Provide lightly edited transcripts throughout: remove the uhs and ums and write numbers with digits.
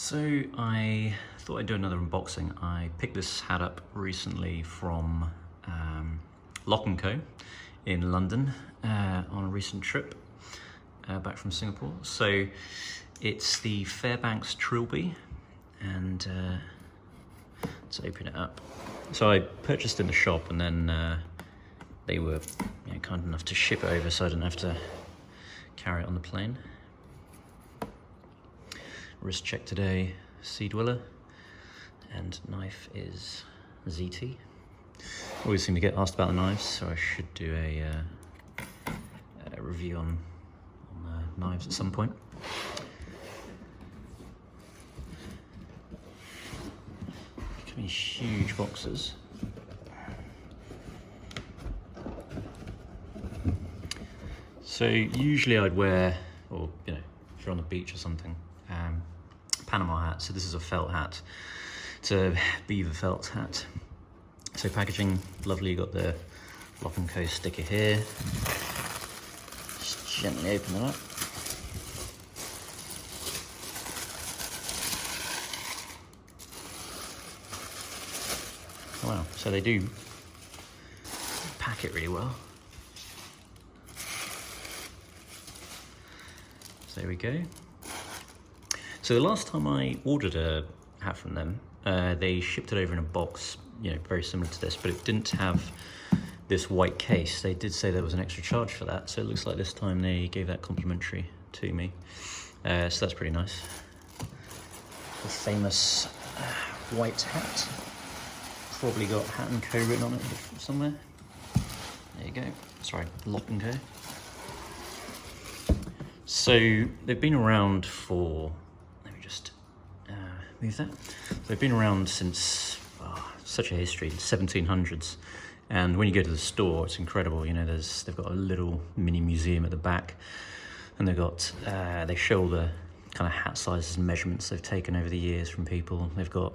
So I thought I'd do another unboxing. I picked this hat up recently from Lock & Co in London on a recent trip back from Singapore. So it's the Fairbanks Trilby, and let's open it up. So I purchased in the shop, and then they were kind enough to ship it over so I didn't have to carry it on the plane. Wrist check today, Sea Dweller, and knife is ZT. Always seem to get asked about the knives, so I should do a review on knives at some point. Look at these huge boxes. So usually I'd wear, or if you're on the beach or something, Panama hat. So this is a felt hat. It's a beaver felt hat. So packaging, lovely. You got the Lock & Co sticker here. Just gently open it up. Oh, wow, so they do pack it really well. So there we go. So the last time I ordered a hat from them, they shipped it over in a box, very similar to this, but it didn't have this white case. They did say there was an extra charge for that, so it looks like this time they gave that complimentary to me. So that's pretty nice. The famous white hat. Probably got Hat & Co written on it somewhere. There you go. Sorry, Lock & Co. So they've been around for, let me just move that. They've been around since such a history, 1700s. And when you go to the store, it's incredible. They've got a little mini museum at the back, and they've got they show all the kind of hat sizes and measurements they've taken over the years from people. They've got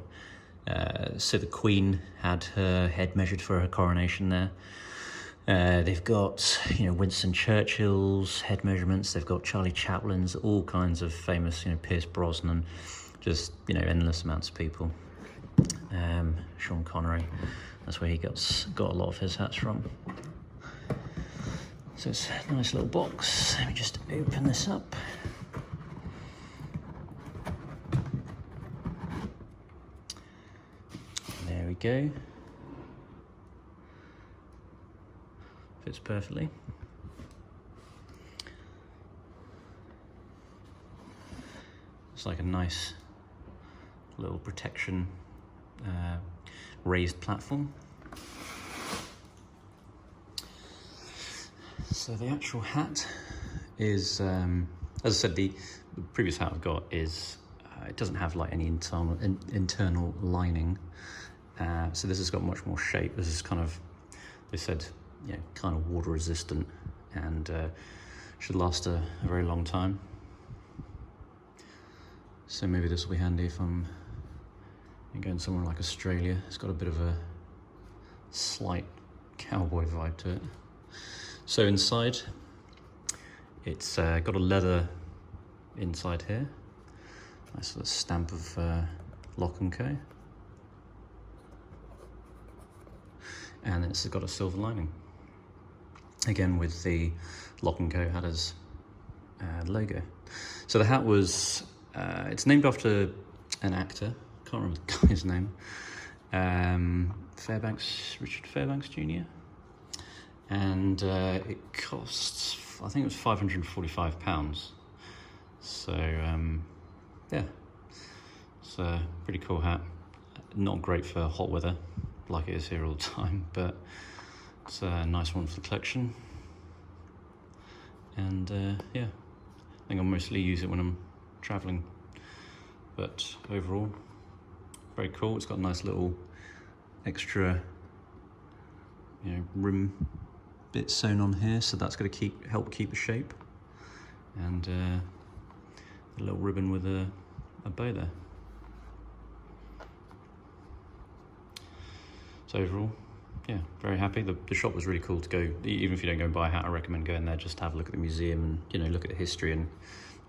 so the Queen had her head measured for her coronation there. They've got Winston Churchill's head measurements. They've got Charlie Chaplin's, all kinds of famous, Pierce Brosnan, just endless amounts of people. Sean Connery, that's where he got a lot of his hats from. So it's a nice little box. Let me just open this up. There we go. Fits perfectly. It's like a nice little protection raised platform. So the actual hat is, as I said, the previous hat I've got is it doesn't have like any internal lining. So this has got much more shape. This is kind of, they said, kind of water resistant, and should last a very long time. So maybe this will be handy if I'm going somewhere like Australia. It's got a bit of a slight cowboy vibe to it. So inside, it's got a leather inside here. Nice sort of stamp of Lock & Co. And it's got a silver lining. Again with the Lock & Co hat as logo. So the hat was, it's named after an actor, can't remember the guy's name, Richard Fairbanks Jr. And it costs, I think it was £545. So yeah, it's a pretty cool hat. Not great for hot weather, like it is here all the time, but it's a nice one for the collection. And yeah, I think I'll mostly use it when I'm traveling, but overall very cool. It's got a nice little extra rim bit sewn on here, so that's going to help keep the shape, and a little ribbon with a bow there. So overall, yeah, very happy. The shop was really cool to go. Even if you don't go and buy a hat, I recommend going there just to have a look at the museum and look at the history and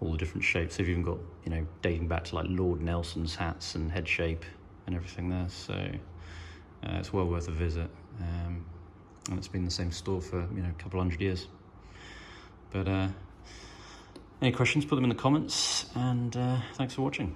all the different shapes. They've even got, you know, dating back to like Lord Nelson's hats and head shape and everything there. So it's well worth a visit. And it's been the same store for, you know, a couple 100 years. But any questions, put them in the comments, and thanks for watching.